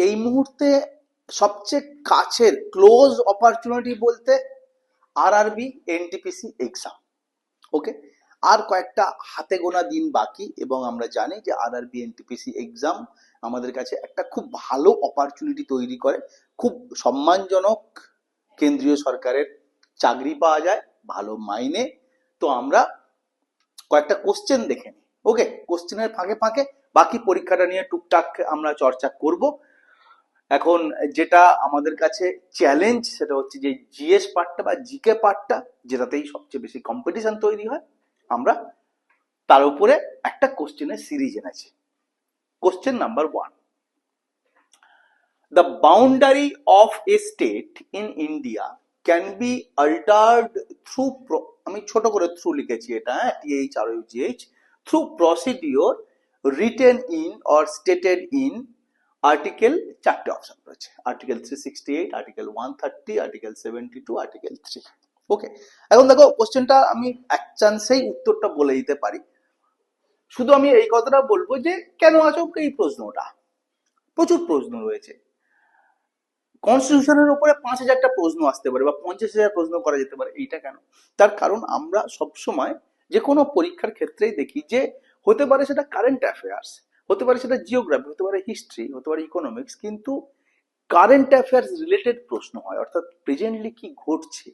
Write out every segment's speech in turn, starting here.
এই মুহূর্তে সবচেয়ে কাছের ক্লোজ অপরচুনিটি বলতে আরআরবি এনটিপিসি এক্সাম। ওকে, আর কয়েকটা হাতে গোনা দিন বাকি, এবং আমরা জানি যে আরআরবি এনটিপিসি এক্সাম আমাদের কাছে একটা খুব ভালো অপরচুনিটি তৈরি করে, খুব সম্মানজনক কেন্দ্রীয় সরকারের চাকরি পাওয়া যায় ভালো মাইনে। তো আমরা কয়েকটা কোশ্চেন দেখে নিই। ওকে, কোশ্চেনের ফাঁকে ফাঁকে বাকি পরীক্ষাটা নিয়ে টুকটাক আমরা চর্চা করব। এখন যেটা আমাদের কাছে চ্যালেঞ্জ সেটা হচ্ছে যে জিএস পার্টটা বা জিকে পার্টটা, যেটাতেই সবচেয়ে বেশি কম্পিটিশন তৈরি হয়, আমরা তার উপরে একটা কোশ্চেনের সিরিজ এনেছি। Question number 1, the boundary of a state in India can be altered through আমি ছোট করে থ্রু লিখেছি, এটা THRUGH, through procedure written in or stated in article 4টে অপশন রয়েছে, article 368, article 130, article 72, article 3। Okay, এখন দেখো কোশ্চেনটা আমি এক চান্সেই উত্তরটা বলে দিতে পারি। শুধু আমি এই কথাটা বলবো যে কেন আচমকা এই প্রশ্নটা, প্রচুর প্রশ্ন রয়েছে কনস্টিটিউশনের উপরে, 5,000টা প্রশ্ন আসতে পারে বা 50,000 প্রশ্ন করা যেতে পারে। এইটা কেন? তার কারণ আমরা সবসময় যে কোনো পরীক্ষার ক্ষেত্রেই দেখি যে হতে পারে সেটা কারেন্ট অ্যাফেয়ার্স, হতে পারে সেটা জিওগ্রাফি, হতে পারে হিস্ট্রি, হতে পারে ইকোনমিক্স, কিন্তু কারেন্ট অ্যাফেয়ার্স রিলেটেড প্রশ্ন হয়, অর্থাৎ প্রেজেন্টলি কি ঘটছে,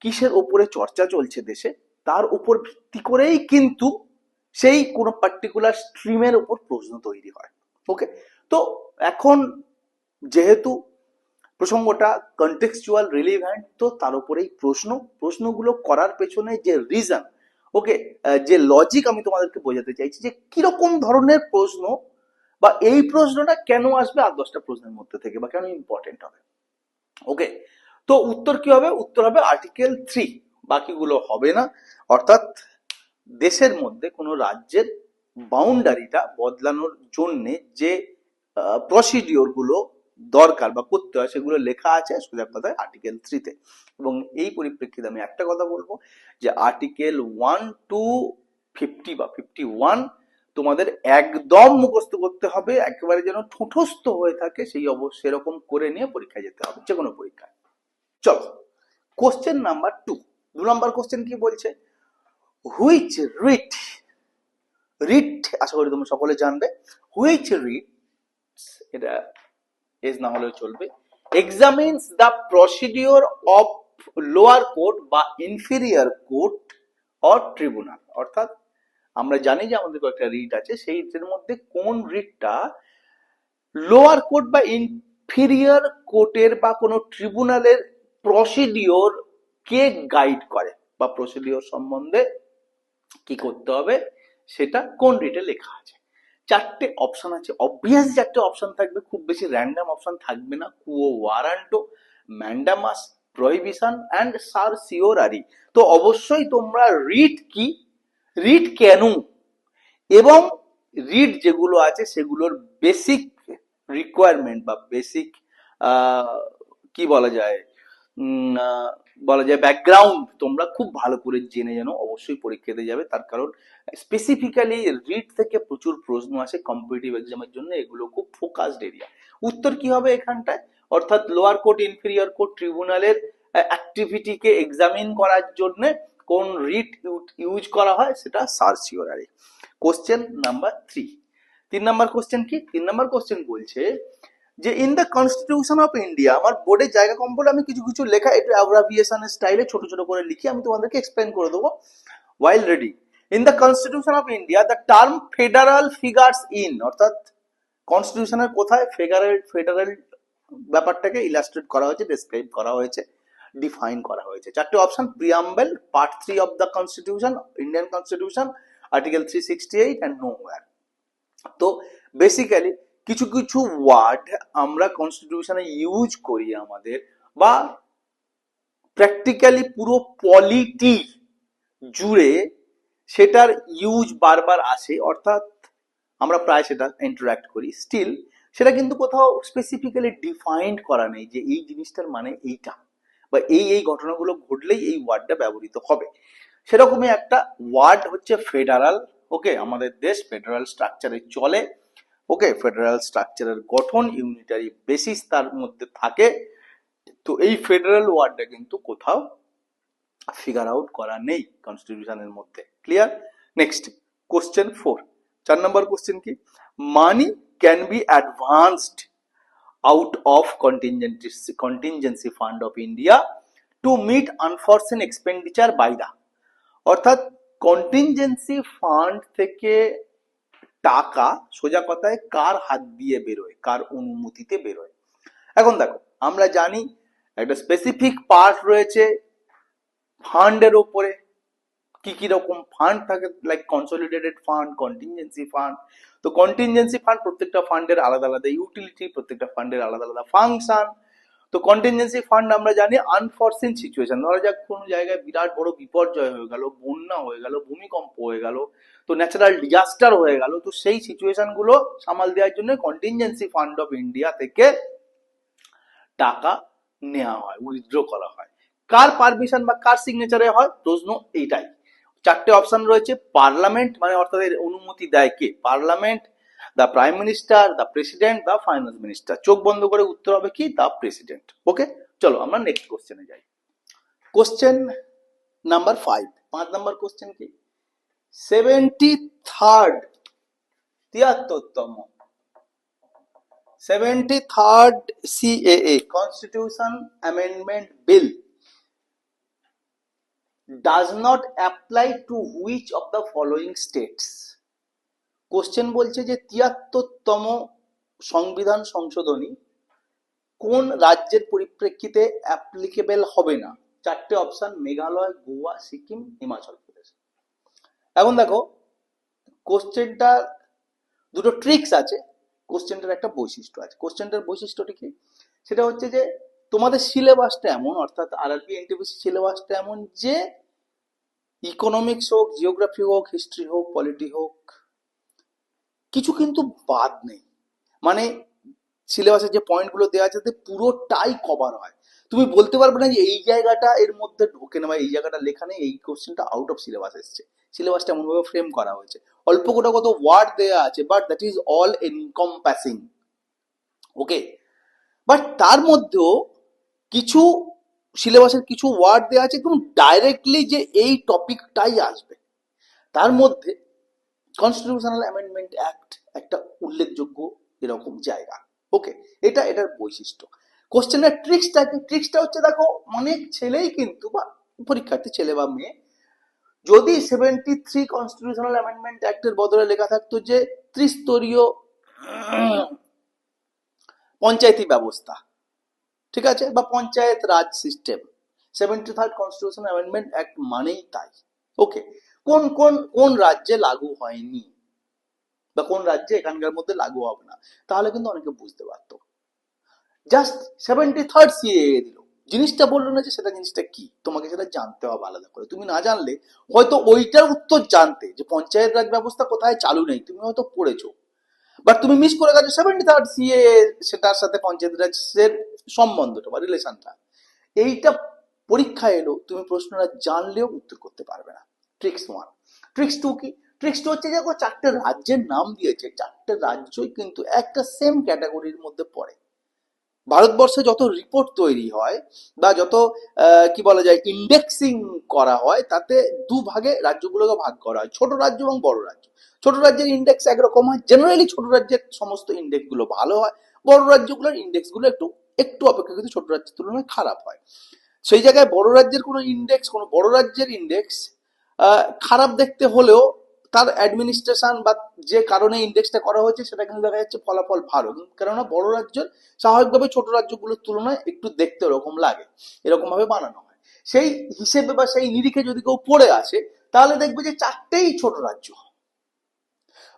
কিসের ওপরে চর্চা চলছে দেশে, তার উপর ভিত্তি করেই কিন্তু সেই কোনো পার্টিকুলার স্ট্রিমের উপর প্রশ্ন তৈরি হয়। ওকে, তো এখন যেহেতু প্রসঙ্গটা কন্টেক্সচুয়াল রিলিভেন্ট, তো তার উপরেই প্রশ্নগুলো করার পেছনে যে রিজন, ওকে, যে লজিক আমি তোমাদেরকে বোঝাতে চাইছি যে কিরকম ধরনের প্রশ্ন বা এই প্রশ্নটা কেন আসবে 8-10টা প্রশ্নের মধ্যে থেকে বা কেন ইম্পর্টেন্ট হবে। ওকে, তো উত্তর কি হবে? উত্তর হবে আর্টিকেল 3, বাকিগুলো হবে না। অর্থাৎ দেশের মধ্যে কোনো রাজ্যের বাউন্ডারিটা বদলানোর জন্য যে প্রসিডিওর গুলো দরকার বা করতে হয় সেগুলো লেখা আছে সোজা কথায় আর্টিকেল 3-তে। এবং এই পরিপ্রেক্ষিতে আমি একটা কথা বলবো যে আর্টিকেল 1 to 50 বা 51 তোমাদের একদম মুখস্থ করতে হবে, একেবারে যেন ঠোঁটস্থ হয়ে থাকে সেই সেরকম করে নিয়ে পরীক্ষায় যেতে হবে, যে কোনো পরীক্ষায়। চলো, কোশ্চেন নাম্বার 2 নম্বর কোশ্চেন কি বলছে? হুইচ রিট, রিট আশা করি তোমরা সকলে জানবে, হুইচ রিট, এটা এজ না হলেও চলবে, examines the procedure of lower court বা ইনফেরিয়র কোর্ট অর ট্রিব্যুনাল। অর্থাৎ আমরা জানি যে আমাদের কয়েকটা রিট আছে, সেই রিটের মধ্যে কোন রিটটা লোয়ার কোর্ট বা ইনফেরিয়র কোর্টের বা কোনো ট্রিব্যুনালের প্রসিডিওর কে গাইড করে বা প্রসিডিওর সম্বন্ধে কি করতে হবে সেটা কোন রিটে লেখা আছে। 4টে অপশন আছে, অবভিয়াস 4টে অপশন থাকবে, খুব বেশি র্যান্ডম অপশন থাকবে না। Quo warranto, mandamus, prohibition and certiorari. তো অবশ্যই তোমরা রিট কি, রিট কেন, এবং রিট যেগুলো আছে সেগুলোর বেসিক রিকোয়ারমেন্ট বা বেসিক কি বলা যায়, বলা যায় ব্যাকগ্রাউন্ড তোমরা খুব ভালো করে জেনে জানো, অবশ্যই পরীক্ষাতে যাবে। তার কারণ স্পেসিফিক্যালি রিট থেকে প্রচুর প্রশ্ন আসে কম্পিটিটিভ এক্সামের জন্য, এগুলো খুব ফোকাসড এরিয়া। উত্তর কি হবে এখানটায়? অর্থাৎ লোয়ার কোর্ট, ইনফেরিয়র কোর্ট, ট্রিব্যুনালের অ্যাক্টিভিটিকে এক্সামিন করার জন্য কোন রিট ইউজ করা হয় সেটা certiorari. Question number 3 number question কি? 3 নম্বর কোশ্চেন বলছে যে in the constitution of India, আমার বোর্ডের জায়গা কম বলে আমি কিছু কিছু লেখা একটু অ্যাব্রাভিয়েশনের স্টাইলে ছোট ছোট করে লিখি, আমি তোমাদেরকে এক্সপ্লেন করে দেবো while reading. In the Constitution of India, the term federal figures in, অর্থাৎ কনস্টিটিউশনের কোথায় ফেডারেল ব্যাপারটাকে ইলাস্ট্রেট করা হয়েছে, ডেসক্রাইব করা হয়েছে, ডিফাইন করা হয়েছে। 4টে option, preamble, part 3 of the constitution, Indian constitution, article 368 and nowhere. তো বেসিক্যালি কিছু কিছু ওয়ার্ড আমরা কনস্টিটিউশনে ইউজ করি আমাদের, বা প্র্যাকটিক্যালি পুরো পলিটি জুড়ে সেটার ইউজ বারবার আসে, অর্থাৎ আমরা প্রায় সেটা ইন্টারাক্ট করি। স্টিল সেটা কিন্তু কোথাও স্পেসিফিক্যালি ডিফাইন্ড করা নেই যে এই জিনিসটার মানে এইটা, বা এই এই ঘটনাগুলো ঘটলেই এই ওয়ার্ডটা ব্যবহৃত হবে। সেরকমই একটা ওয়ার্ড হচ্ছে ফেডারাল। ওকে, আমাদের দেশ ফেডারাল স্ট্রাকচারে চলে, ওকে, ফেডারেল স্ট্রাকচারের গঠন ইউনিটারি বেসিস তার মধ্যে থাকে। তো এই ফেডারেল ওয়ার্ডটা কিন্তু কোথাও ফিগার আউট করা নেই কনস্টিটিউশনের মধ্যে। ক্লিয়ার? নেক্সট কোশ্চেন 4, 4 নম্বর কোশ্চেন কি? Money can be advanced out of contingency fund of India to meet unforeseen expenditure by the, অর্থাৎ কন্টিনজেন্সি ফান্ড থেকে টাকা সোজা কথায় কার হাত দিয়ে বেরোয়, কার অনুমতিতে বেরোয়। এখন দেখো, আমরা জানি একটা স্পেসিফিক পার্ট রয়েছে ফান্ডের ওপরে, কি কি রকম ফান্ড থাকে, like consolidated fund, contingency fund. তো কন্টিনজেন্সি ফান্ড প্রত্যেকটা ফান্ডের আলাদা আলাদা ইউটিলিটি, প্রত্যেকটা ফান্ডের আলাদা আলাদা ফাংশন। তো কন্টিনজেন্সি ফান্ড আমরা জানি আনফরসিন সিচুয়েশন, ধরা যাক কোনো জায়গায় বিরাট বড় বিপর্যয় হয়ে গেল, বন্যা হয়ে গেল, ভূমিকম্প হয়ে গেল, তো ন্যাচারাল ডিজাস্টার হয়ে গেল, তো সেই সিচুয়েশন গুলো সামাল দেওয়ার জন্য কন্টিনজেন্সি ফান্ড অফ ইন্ডিয়া থেকে টাকা নেওয়া হয়, উইথড্র করা হয়। কার পারমিশন বা কার সিগনেচারে হয়? প্রশ্ন এইটাই। চারটে অপশন রয়েছে। পার্লামেন্ট, মানে অর্থাৎ এর অনুমতি দেয় কে? Parliament, the prime minister, the president, the finance minister. চোখ বন্ধ করে উত্তর হবে কি? The president. ওকে, চলো আমরা নেক্সট কোশ্চেনে যাই। কোশ্চেন নাম্বার 5, 5 নম্বর কোশ্চেন কি? 73rd 73তম 73rd CAA Constitution Amendment Bill does not apply to which of the following states? Question বলছে যে 73তম সংবিধান সংশোধনী কোন রাজ্যের পরিপ্রেক্ষিতে অ্যাপ্লিকেবল হবে না? চারটে অপশন: মেঘালয়, গোয়া, সিকিম, হিমাচল প্রদেশ। এখন দেখো, কোশ্চেনটা দুটো ট্রিক্স আছে, কোশ্চেনটার একটা বৈশিষ্ট্য আছে। কোশ্চেনটার বৈশিষ্ট্যটা কি? সেটা হচ্ছে যে তোমাদের সিলেবাসটা এমন, অর্থাৎ আরআরবি এনটিপিসি সিলেবাসটা এমন যে ইকোনমিক্স হোক, জিওগ্রাফি হোক, হিস্ট্রি হোক, পলিটি হোক, কিছু কিন্তু বাদ নেই। মানে সিলেবাসের যে পয়েন্টগুলো দেওয়া আছে তাতে পুরোটাই কভার হয়। তুমি বলতে পারবে না যে এই জায়গাটা এর মধ্যে ঢোকে না বা এই জায়গাটা লেখা নেই, এই কোশ্চেনটা আউট অফ সিলেবাস এসছে। সিলেবাসটা এমনভাবে ফ্রেম করা হয়েছে, অল্প গোটা কত ওয়ার্ড দেওয়া আছে, but that is all encompassing. Okay, but তার মধ্যেও কিছু সিলেবাসের কিছু ওয়ার্ড দেওয়া আছে একদম ডাইরেক্টলি যে এই টপিকটাই আসবে। তার মধ্যে কনস্টিটিউশনাল অ্যামেন্ডমেন্ট অ্যাক্ট একটা উল্লেখযোগ্য এরকম জায়গা। ওকে, এটা এটার বৈশিষ্ট্য। কোশ্চেনের ট্রিক্সটা হচ্ছে, দেখো অনেক ছেলেই কিন্তু, বা পরীক্ষার্থী ছেলে বা মেয়ে, যদি 73 কনস্টিটিউশনাল অ্যামেন্ডমেন্ট অ্যাক্টের বদলে লেখা থাকতো যে ত্রিস্তরীয় পঞ্চায়েতি ব্যবস্থা, ঠিক আছে, বা panchayat raj system, 73rd constitutional amendment act মানেই তাই। ওকে, কোন কোন কোন রাজ্যে লাগু হয়নি বা কোন রাজ্যে এখানকার মধ্যে লাগু হবে না, তাহলে কিন্তু অনেকে বুঝতে পারতো। জাস্ট 73rd সিএএ দিল, জিনিসটা বললো না যে সেটা জিনিসটা কি, তোমাকে সেটা জানতে হবে আলাদা করে। তুমি না জানলে হয়তো ওইটার উত্তর জানতে, যে পঞ্চায়েত রাজ ব্যবস্থা কোথায় চালু নেই, তুমি হয়তো পড়েছো, বাট তুমি মিস করে গেছো 73rd সিএএ, সেটার সাথে পঞ্চায়েত রাজের সম্বন্ধটা বা রিলেশনটা। এইটা পরীক্ষা এলো, তুমি প্রশ্নটা জানলেও উত্তর করতে পারবে না। ট্রিক্স 1। ট্রিক্স 2 কি? ট্রিক্স 2 হচ্ছে যে চারটে রাজ্যের নাম দিয়েছে, চারটে রাজ্যই কিন্তু একটা সেম ক্যাটাগরির মধ্যে পড়ে। ভারতবর্ষে যত রিপোর্ট তৈরি হয় বা যত কি বলা যায় ইন্ডেক্সিং করা হয়, তাতে দুভাগে রাজ্যগুলোকে ভাগ করা হয়, ছোট রাজ্য এবং বড় রাজ্য। ছোট রাজ্যের ইন্ডেক্স একরকম হয়, জেনারেলি ছোট রাজ্যের সমস্ত ইন্ডেক্স গুলো ভালো হয়, বড় রাজ্যগুলোর ইন্ডেক্স গুলো একটু একটু অপেক্ষাকৃত ছোট রাজ্যের তুলনায় খারাপ হয়। সেই জায়গায় বড় রাজ্যের কোনো বড় রাজ্যের ইন্ডেক্স খারাপ দেখতে হলেও তার অ্যাডমিনিস্ট্রেশন বা যে কারণে ইন্ডেক্সটা করা হয়েছে সেটা কিন্তু দেখা যাচ্ছে ফলাফল ভালো, কেননা বড় রাজ্যের স্বাভাবিকভাবে ছোট রাজ্যগুলোর তুলনায় একটু দেখতে ওরকম লাগে, এরকম ভাবে বানানো হয়। সেই হিসেবে বা সেই নিরিখে যদি কেউ পড়ে আসে, তাহলে দেখবে যে চারটেই ছোট রাজ্য।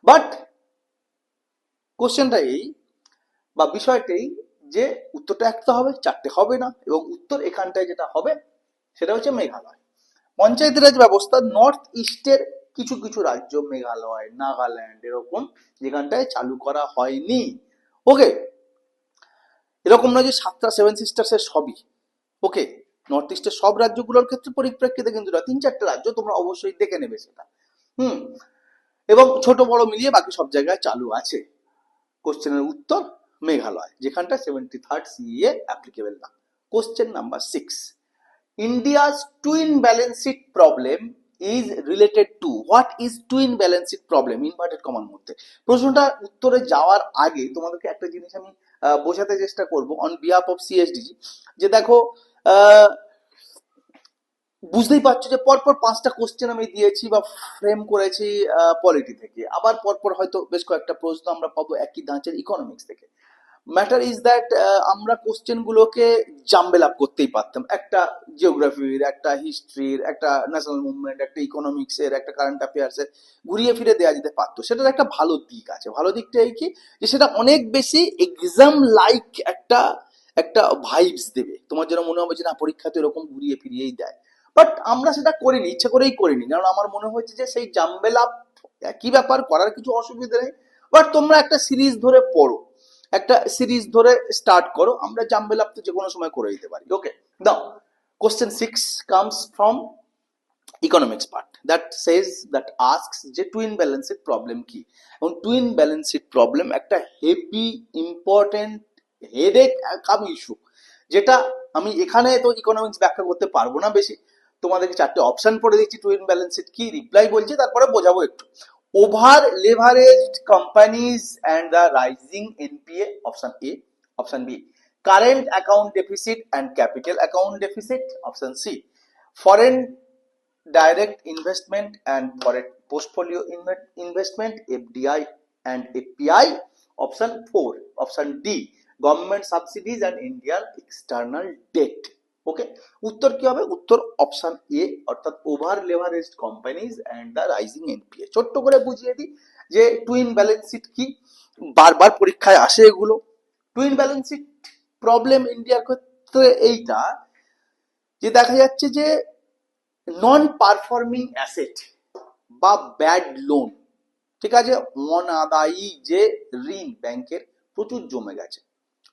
বাট কোশ্চেনটা এই বা বিষয়টাই যে উত্তরটা একটা হবে, চারটে হবে না, এবং উত্তর এখানটায় যেটা হবে সেটা হচ্ছে মেঘালয়। পঞ্চায়েত রাজ ব্যবস্থা নর্থ ইস্টের কিছু কিছু রাজ্য, মেঘালয়, নাগাল্যান্ড, এরকম যেখানটায় চালু করা হয়নি। ওকে, এরকম নয় যে 7টা 7 সিস্টার্সের সবই। ওকে, নর্থ ইস্টের সব রাজ্যগুলোর ক্ষেত্রে পরিপ্রেক্ষিতে কিন্তু 3-4টে রাজ্য তোমরা অবশ্যই দেখে নেবে সেটা। এবং ছোট বড় মিলিয়ে বাকি সব জায়গায় চালু আছে। কোশ্চেনের উত্তর মেঘালয়, যেখানটা 73rd CEA অ্যাপ্লিকেবল না। Question number 6, India's twin balance sheet problem is related to, what is twin balance sheet problem, inverted কমার মধ্যে। প্রশ্নটা উত্তরে যাওয়ার আগে তোমাদেরকে একটা জিনিস আমি বোঝাতে চেষ্টা করব অন বিহাফ অফ সিএসডিজি, যে দেখো বুঝতেই পারছো যে পরপর 5টা কোশ্চেন আমি দিয়েছি বা ফ্রেম করেছি পলিটি থেকে, আবার পরপর হয়তো বেশ কয়েকটা প্রশ্ন আমরা পাবো একই ধাঁচের ইকোনমিক্স থেকে। ম্যাটার ইজ দ্যাট আমরা কোশ্চেন গুলোকে জাম্বেল আপ করতেই পারতাম, একটা জিওগ্রাফির, একটা হিস্ট্রির, একটা ন্যাশনাল মুভমেন্ট, একটা ইকোনমিক্স এর, একটা কারেন্ট অ্যাফেয়ার্স এর ঘুরিয়ে ফিরে দেওয়া যেতে পারতো। সেটার একটা ভালো দিক আছে। ভালো দিকটা এই কি, যে সেটা অনেক বেশি এক্সাম লাইক একটা একটা ভাইবস দেবে, তোমার যেন মনে হবে যে না পরীক্ষাতে এরকম ঘুরিয়ে ফিরিয়েই দেয়। বাট আমরা সেটা করিনি, ইচ্ছে করেই করিনি, কারণ আমার মনে হয়েছে যে সেই জাম্বেল আপ একই ব্যাপার, করার কিছু অসুবিধা নেই। বাট তোমরা একটা সিরিজ ধরে পড়ো, একটা সিরিজ ধরে স্টার্ট করো, আমরা জাম্বেল আপ তো যে কোনো সময় করে দিতে পারি। Okay, now question 6 comes from economics part, that says, that asks যে টুইন ব্যালেন্স শিট প্রবলেম কি। এবং টুইন ব্যালেন্স শিট প্রবলেম একটা heavy important headache cum issue, যেটা আমি এখানে তো ইকোনমিক্স ব্যাখ্যা করতে পারবো না বেশি। তোমাদেরকে 4টে অপশন পড়ে দিচ্ছি, টুইন ব্যালেন্স শিট কি, রিপ্লাই বলছি, তারপরে বোঝাবো একটু। Over leveraged companies and the rising NPA, option A. Option B, current account deficit and capital account deficit. Option C, foreign direct investment and foreign portfolio investment, FDI and FPI. Option 4, option D, government subsidies and Indian external debt. Okay, উত্তর কি হবে? উত্তর option A, অর্থাৎ over leveraged companies and the rising NPA. ছোট্ট করে বুঝিয়ে দিই যে টুইন ব্যালেন্স শিট কি, বারবার পরীক্ষায় আসে এগুলো। টুইন ব্যালেন্স শিট প্রবলেম ইন্ডিয়ার ক্ষেত্রে এইটা, যে দেখা যাচ্ছে যে নন পারফর্মিং অ্যাসেট বা ব্যাড লোন, ঠিক আছে, অনাদায়ী যে ঋণ ব্যাংকের প্রচুর জমে গেছে,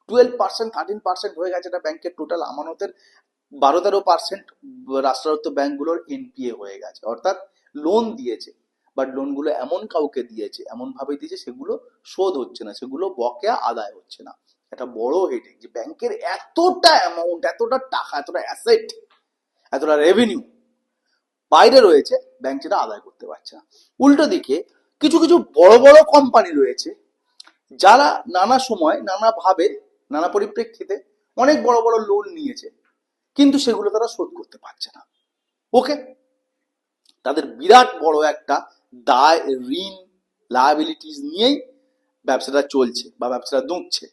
12% 13% হয়ে গেছে এটা ব্যাংকের টোটাল আমানতের, 12-13% রাষ্ট্রায়ত্ত ব্যাংকগুলোর এনপিএ হয়ে গেছে, অর্থাৎ লোন দিয়েছে বাট লোনগুলো এমন কাউকে দিয়েছে, এমন ভাবে দিয়েছে সেগুলো শোধ হচ্ছে না, সেগুলো বকেয়া আদায় হচ্ছে না। একটা বড় হেডেক যে ব্যাংকের এতটা অ্যামাউন্ট, এতটা টাকা, এতটা অ্যাসেট, এতটা রেভিনিউ বাইরে রয়েছে, ব্যাংক সেটা আদায় করতে পারছে না। উল্টো দিকে কিছু কিছু বড় বড় কোম্পানি রয়েছে যারা নানা সময়, নানা ভাবে, নানা পরিপ্রেক্ষিতে অনেক বড় বড় লোন নিয়েছে, কিন্তু সেগুলো তারা শোধ করতে পারছে না। ওকে, তাদের বিরাট বড় একটা দায়, ঋণ, লায়াবিলিটিস নিয়েই ব্যবসাটা চলছে বা ব্যবসাটা দুঁকছে।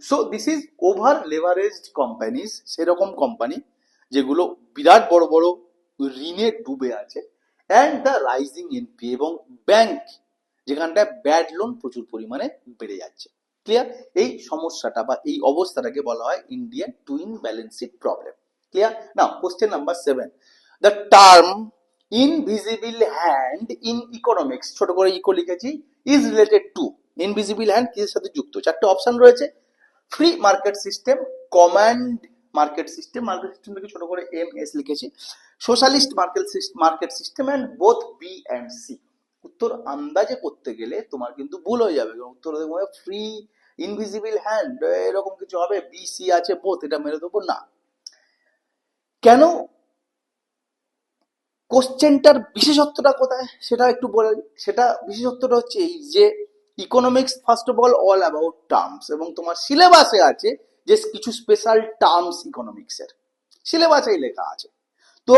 So this is over leveraged companies, সেরকম কোম্পানি যেগুলো বিরাট বড় বড় ঋণে ডুবে আছে, অ্যান্ড দ্য রাইজিং এনপি, এবং ব্যাংক যেখানটায় ব্যাড লোন প্রচুর পরিমাণে বেড়ে যাচ্ছে। ক্লিয়ার? এই সমস্যাটা বা এই অবস্থাটাকে বলা হয় Indian twin balance sheet problem. Clear? Now question number 7, the term invisible hand in economics, ছোট করে ইকো লিখেছি, is related to, invisible hand কিসের সাথে যুক্ত? 4টে অপশন রয়েছে, free market system, command market system, market system থেকে ছোট করে MS লিখেছি, socialist market system, and both B and C. উত্তর আন্দাজে করতে গেলে তোমার কিন্তু ভুল হয়ে যাবে, উত্তর দেখবে ফ্রি, ইনভিজিবল হ্যান্ড, এরকম কিছু হবে, BC আছে বোথ, এটা মেরে দেবো না। কেন? কোশ্চেনটার বিশেষত্বটা কোথায় সেটা একটু বলে। সেটা বিশেষত্বটা হচ্ছে এই যে economics first of all about terms, এবং তোমার সিলেবাসে আছে যে কিছু স্পেশাল টার্মস ইকোনমিক্সের, সিলেবাসেই লেখা আছে। তো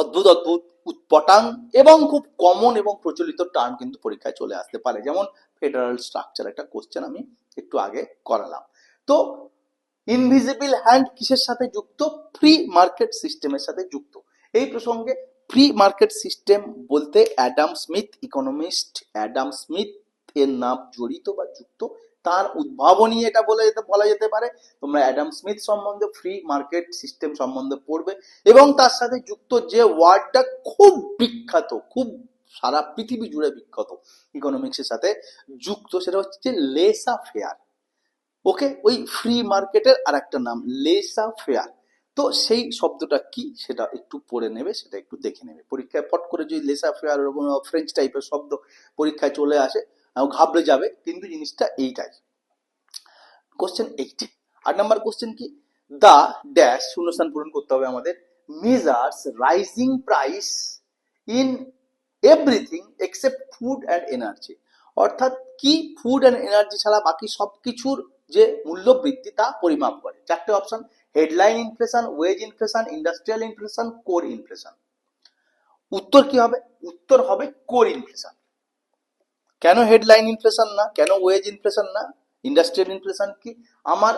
অদ্ভুত অদ্ভুত উৎপটাং এবং খুব কমন এবং প্রচলিত টার্ম কিন্তু পরীক্ষায় চলে আসতে পারে, যেমন ফেডারেল স্ট্রাকচার, একটা কোশ্চেন আমি একটু আগে করালাম। তো ইনভিজিবল হ্যান্ড কিসের সাথে যুক্ত? ফ্রি মার্কেট সিস্টেমের সাথে যুক্ত। এই প্রসঙ্গে ফ্রি মার্কেট সিস্টেম বলতে Adam Smith, economist Adam Smith এর নাম জড়িত বা যুক্ত, তার উদ্ভাবনী এটা বলা যেতে পারে। তোমরা অ্যাডাম স্মিথ সম্বন্ধে, ফ্রি মার্কেট সিস্টেম সম্বন্ধে পড়বে, এবং তার সাথে যুক্ত যে ওয়ার্ডটা খুব বিখ্যাত, খুব সারা পৃথিবী জুড়ে বিখ্যাত ইকোনমিক্সের সাথে যুক্ত, সেটা হচ্ছে লেসা ফেয়ার। ওকে, ওই ফ্রি মার্কেটের আর একটা নাম লেসা ফেয়ার। তো সেই শব্দটা কি সেটা একটু পড়ে নেবে, সেটা একটু দেখে নেবে। পরীক্ষায় পট করে যদি লেসা ফেয়ার এরকম ফ্রেঞ্চ টাইপের শব্দ পরীক্ষায় চলে আসে, ঘাবড়ে যাবে, কিন্তু জিনিসটা এইটাই। কোশ্চেন 8, 8 নম্বর কোশ্চেন কি, দ্য ড্যাশ শূন্যস্থান পূরণ করতে হবে আমাদের, measures rising price in everything except food and energy. অর্থাৎ কি ফুড অ্যান্ড এনার্জি ছাড়া বাকি সবকিছুর যে মূল্য বৃদ্ধি তা পরিমাপ করে। চারটে option, headline inflation, wage inflation, industrial inflation, core inflation. উত্তর কি হবে? উত্তর হবে কোর ইনফ্লেশন। কেন হেডলাইন ইনফ্লেশন না, কেন ওয়েজ ইনফ্লেশন না, ইন্ডাস্ট্রিয়াল ইনফ্লেশন কি? আমার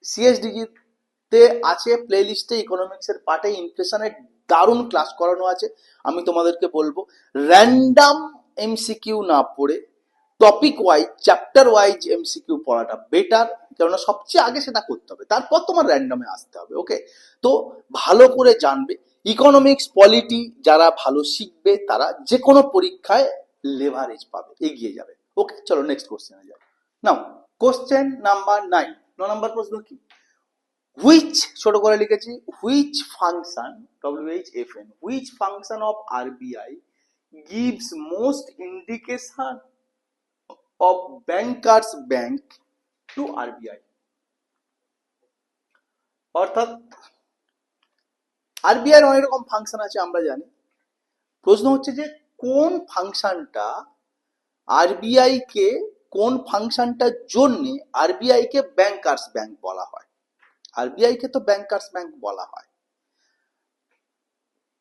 সিএসডিজি তে আছে প্লে লিস্টে, ইকোনমিক্সের পার্টে ইনফ্লেশনের দারুণ ক্লাস করানো আছে। আমি তোমাদেরকে বলবো র্যান্ডাম এমসিকিউ না পড়ে topic wise, chapter wise MCQ পড়াটা বেটার, কেননা সবচেয়ে আগে সেটা করতে হবে, তারপর তোমার র্যান্ডামে আসতে হবে। ওকে, তো ভালো করে জানবে ইকোনমিক্স পলিটি, যারা ভালো শিখবে তারা যে কোনো পরীক্ষায় লেভারেজ পাবে, এগিয়ে যাবে। ওকে, চলো নেক্সট কোশ্চেনে যাই। নাও কোশ্চেন নাম্বার 9, 9 নম্বর প্রশ্ন কি, হুইচ, ছোট করে লিখেছি, which function, WHFN, which function of RBI gives most indication of bankers bank to RBI। অর্থাৎ RBI এর অনেক রকম ফাংশন আছে আমরা জানি, প্রশ্ন হচ্ছে যে কোন ফাংশনটা RBI কে, কোন ফাংশনটার জন্য RBI কে ব্যাংকার্স ব্যাংক বলা হয়। RBI কে তো ব্যাংকার্স ব্যাংক বলা হয়,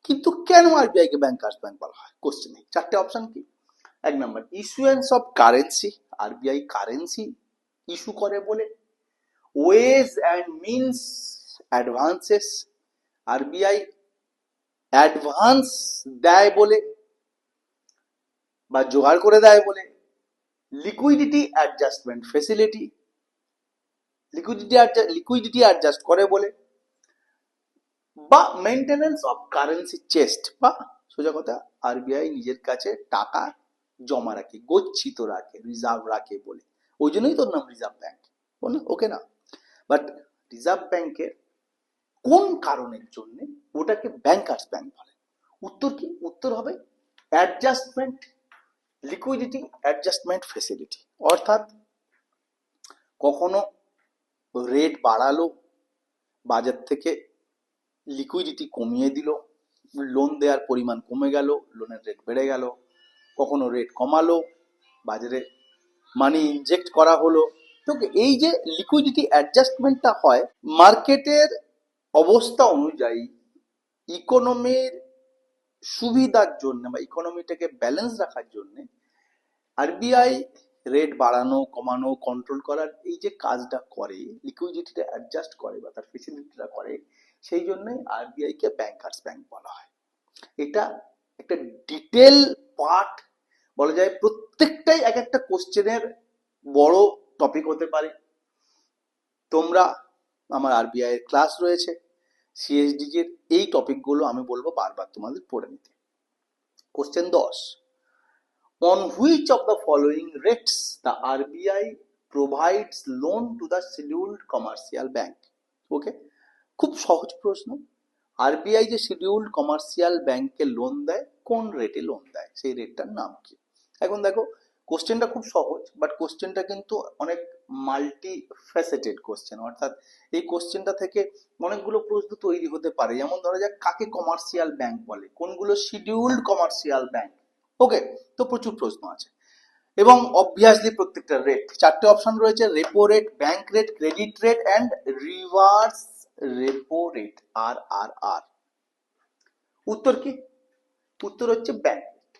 কিন্তু কেন RBI কে ব্যাংকার্স ব্যাংক বলা হয়? কোশ্চেনে চারটে অপশন কি, 1 নম্বর issuance of currency, RBI currency issue করে বলে, ways and means advances, RBI advance দেয় বলে বা জোগাড় করে দেয় বলে, liquidity adjustment facility, liquidity adjust করে বলে, বা মেইনটেনেন্স অফ কারেন্সি চেস্ট, বা সোজা কথা RBI নিজের কাছে টাকা জমা রাখে, গচ্ছিত রাখে, রিজার্ভ রাখে বলে, ওই জন্যই তোর নাম রিজার্ভ ব্যাংক। ওকে না, বাট রিজার্ভ ব্যাংকের কোন কারণের জন্য ওটাকে ব্যাংকার্স ব্যাংক বলে? উত্তর কি? উত্তর হবে অ্যাডজাস্টমেন্ট, লিকুইডিটি অ্যাডজাস্টমেন্ট ফেসিলিটি। অর্থাৎ কখনো রেট বাড়ালো, বাজার থেকে লিকুইডিটি কমিয়ে দিল, লোন দেওয়ার পরিমাণ কমে গেল, লোনের রেট বেড়ে গেল, কখনো রেট কমালো, বাজারে মানি ইনজেক্ট করা হলো। তো এই যে লিকুইডিটি অ্যাডজাস্টমেন্টটা হয় মার্কেটের অবস্থা অনুযায়ী, ইকোনমির সুবিধার জন্য বা ইকোনমিটাকে ব্যালেন্স রাখার জন্য RBI রেট বাড়ানো, কমানো, কন্ট্রোল করার এই যে কাজটা করে, লিকুইডিটিটা অ্যাডজাস্ট করে বা তার ফেসিলিটিটা করে, সেই জন্যই RBI কে ব্যাংকার্স ব্যাংক বলা হয়। এটা একটা ডিটেল পার্ট বলা যায়, প্রত্যেকটাই এক একটা কোশ্চেনের বড় টপিক হতে পারে। তোমরা আমার RBI এর ক্লাস রয়েছে, CSDG এর এই টপিকগুলো আমি বলবো বারবার তোমাদের পড়ে নিতে। Question 10, on which of the following rates the RBI provides loan to the scheduled commercial bank? ওকে, খুব সহজ প্রশ্ন। RBI যে শিডিউল্ড কমার্শিয়াল ব্যাংকে লোন দেয়, কোন রেটে লোন দেয়, সেই রেটটার নাম কি? এখন দেখো কোশ্চেনটা খুব সহজ, বাট কোশ্চেনটা কিন্তু অনেক মাল্টি ফ্যাসেটেড কোশ্চেন। অর্থাৎ এই কোশ্চেনটা থেকে অনেকগুলো প্রশ্ন তৈরি হতে পারে। যেমন ধরা যাক কাকে কমার্শিয়াল ব্যাংক বলে, কোনগুলো শিডিউল্ড কমার্শিয়াল ব্যাংক। ওকে, তো প্রচুর প্রশ্ন আছে, এবং অবভিয়াসলি প্রত্যেকটা রেট, চারটে অপশন রয়েছে, repo rate, bank rate, credit rate and reverse repo rate, RRR। উত্তর কি? উত্তর হচ্ছে ব্যাংক রেট।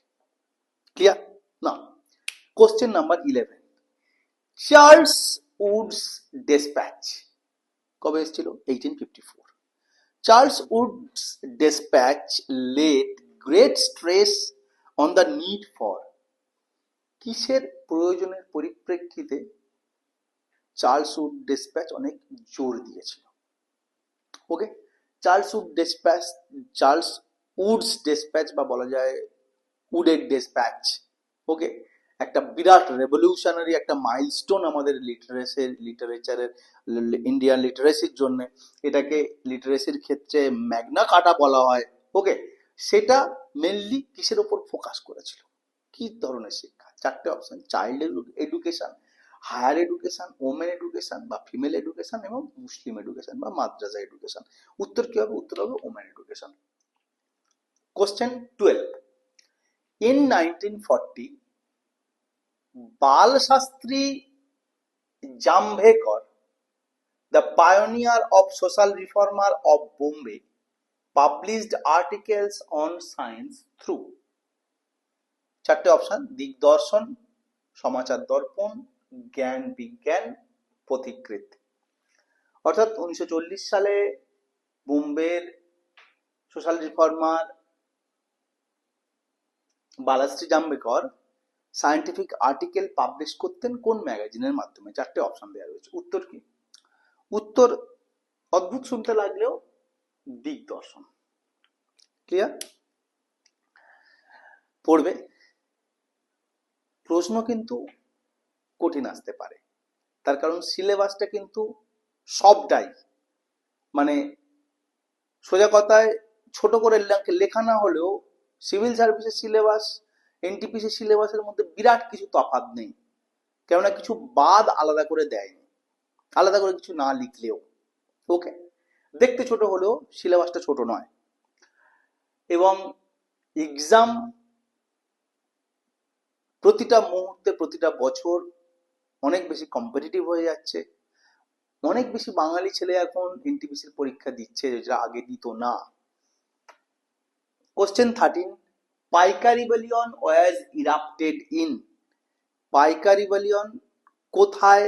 ক্লিয়ার না? Question number 11, Charles Wood's despatch কবে এসেছিল? 1854। Charles Wood's despatch led great stress on the need for, কিসের প্রয়োজনের পরিপ্রেক্ষিতে চার্লস উড ডেসপ্যাচ অনেক জোর দিয়েছিল? ওকে, চার্লস উডস ডেসপ্যাচ বা বলা যায় উডের ডেসপ্যাচ, ওকে, একটা বিরাট রেভলিউশনারি একটা মাইলস্টোন আমাদের লিটারেচারের, ইন্ডিয়ান লিটারেসির জন্য। এটাকে লিটারেসির ক্ষেত্রে ম্যাগনা কার্টা বলা হয়। ওকে, সেটা মেনলি কিসের উপর ফোকাস করেছিল, কি ধরনের শিক্ষা? চারটে option, child education, higher education, women education বা ফিমেল এডুকেশন এবং মুসলিম এডুকেশন বা মাদ্রাসা এডুকেশন। উত্তর কি হবে? উত্তর হবে women education. Question 12, in 1940 Bal Shastri Jambhekar, the pioneer of social reformer of Bombay, published articles on science through, চারটে অপশন, দিগদর্শন, সমাচার দর্পণ, জ্ঞান বিজ্ঞান, পথিকৃৎ। অর্থাৎ 1940 সালে বোম্বের social reformer Balshastri Jambhekar scientific article publish করতেন কোন ম্যাগাজিনের মাধ্যমে? চারটে অপশন দেওয়া রয়েছে। উত্তর কি? উত্তর অদ্ভুত শুনতে লাগলেও দিগদর্শন। ক্লিয়ার? পড়বে, প্রশ্ন কিন্তু কঠিন আসতে পারে, তার কারণ সিলেবাসটা কিন্তু সবটাই মানে সোজা কথায় ছোট করে লেখা না হলেও সিভিল সার্ভিসের সিলেবাস এনটিপিসি সিলেবাসের মধ্যে বিরাট কিছু তফাৎ নেই, কেননা কিছু বাদ আলাদা করে দেয়নি, আলাদা করে কিছু না লিখলেও। ওকে, দেখতে ছোট হলেও সিলেবাসটা ছোট নয়, এবং এক্সাম প্রতিটা মুহূর্তে প্রতিটা বছর অনেক বেশি কম্পিটিটিভ হয়ে যাচ্ছে। অনেক বেশি বাঙালি ছেলে এখন এনটিপিসির পরীক্ষা দিচ্ছে, যেটা আগে দিত না। Question 13, Paika rebellion was erupted in, Paika rebellion কোথায়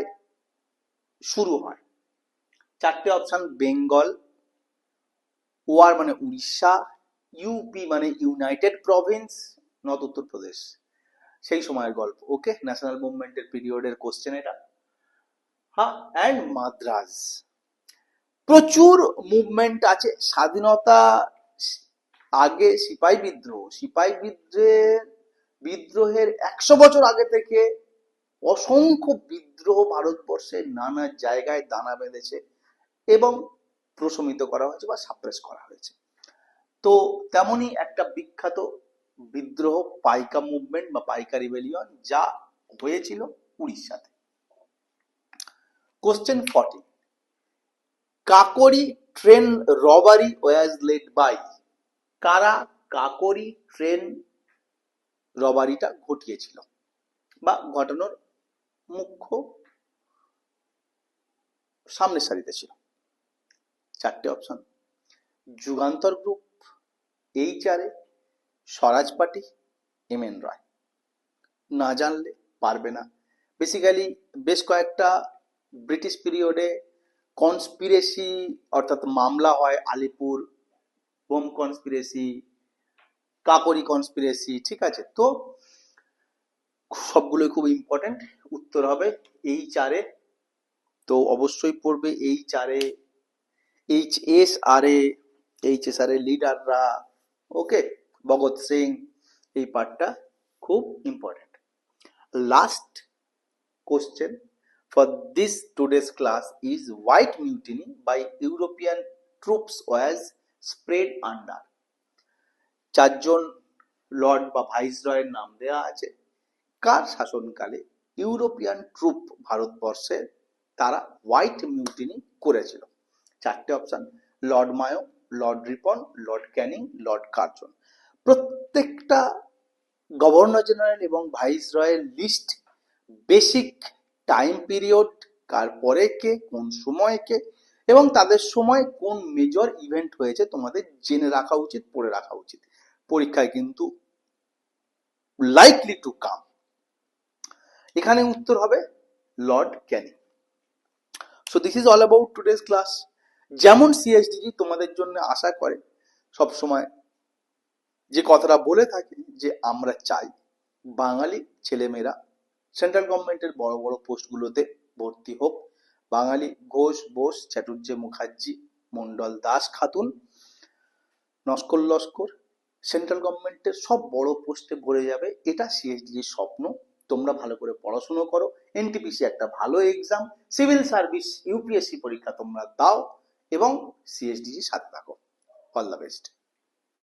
শুরু হয়? চারটে অপশন, বেঙ্গল, ওয়ার মানে উড়িষ্যা, ইউপি মানে ইউনাইটেড প্রভিন্স, নর্থ উত্তরপ্রদেশ। সেই সময়ের গল্প। ওকে, ন্যাশনাল মুভমেন্টের পিরিয়ডের কোশ্চেন এটা। হ্যাঁ, অ্যান্ড মাদ্রাজ। প্রচুর মুভমেন্ট আছে স্বাধীনতা আগে। বিদ্রোহের 100 বছর আগে থেকে অসংখ্য বিদ্রোহ ভারতবর্ষের নানা জায়গায় দানা বেঁধেছে এবং প্রশমিত করা হয়েছে বা সাপ্রেস করা হয়েছে। তো তেমনই একটা বিখ্যাত বিদ্রোহ পাইকা মুভমেন্ট বা পাইকা রিবেলিয়ন, যা হয়েছিল উড়িষ্যাতে। Question 40, Kakori train robbery was led by, কারা কাকোরি ট্রেন রবারিটা ঘটিয়েছিল বা ঘটানোর মুখ্য সামনের সারিতে ছিল? চারটে অপশন, যুগান্তর গ্রুপ, এইচআরএ, স্বরাজ পার্টি, এমএন রায়। না জানলে পারবে না। বেসিক্যালি বেশ কয়েকটা ব্রিটিশ পিরিয়ডে কনস্পিরেসি অর্থাৎ মামলা হয়, Alipore bomb conspiracy, Kakori conspiracy, ঠিক আছে? তো সবগুলোই খুব ইম্পর্টেন্ট। উত্তর হবে এইচআরএ। তো অবশ্যই পড়বে এইচআরএ, এইচএসআরএ লিডাররা। ওকে, ভগৎ সিং, এই পার্টটা খুব important. Last question for this today's class is white mutiny by European troops was spread under, চারজন লর্ড বা ভাইসরয়ের নাম দেয়া আছে। কার শাসনকালে ইউরোপিয়ান ট্রুপ ভারতবর্ষে তারা হোয়াইট মিউটিনি করেছিল? চারটে option, Lord Mayo, Lord Ripon, Lord Canning, Lord Curzon. প্রত্যেকটা গভর্নর জেনারেল এবং ভাইসরয়ের লিস্ট, বেসিক টাইম পিরিয়ড, কার পরে কে, কোন সময় কে, এবং তাদের সময় কোন মেজর ইভেন্ট হয়েছে তোমাদের জেনে রাখা উচিত, পড়ে রাখা উচিত। পরীক্ষায় কিন্তু লাইকলি টু কাম। এখানে উত্তর হবে Lord Canning. So this is all about today's class. যেমন সিএসডিজি তোমাদের জন্য আশা করে সব সময় যে কথাটা বলে থাকে যে আমরা চাই বাঙালি ছেলেমেয়েরা সেন্ট্রাল গভর্নমেন্টের বড় বড় পোস্টগুলোতে ভর্তি হোক। বাঙালি ঘোষ, বোস, চ্যাটুর্যে, মুখার্জি, মন্ডল, দাস, খাতুন, নস্কর, লস্কর সেন্ট্রাল গভর্নমেন্টের সব বড় পোস্টে ভরে যাবে। এটা সিএসডিজির স্বপ্ন। তোমরা ভালো করে পড়াশুনো করো। এনটিপিসি একটা ভালো এক্সাম, সিভিল সার্ভিস ইউপিএসসি পরীক্ষা তোমরা দাও এবং সিএসডিজির সাথে থাকো। All the best.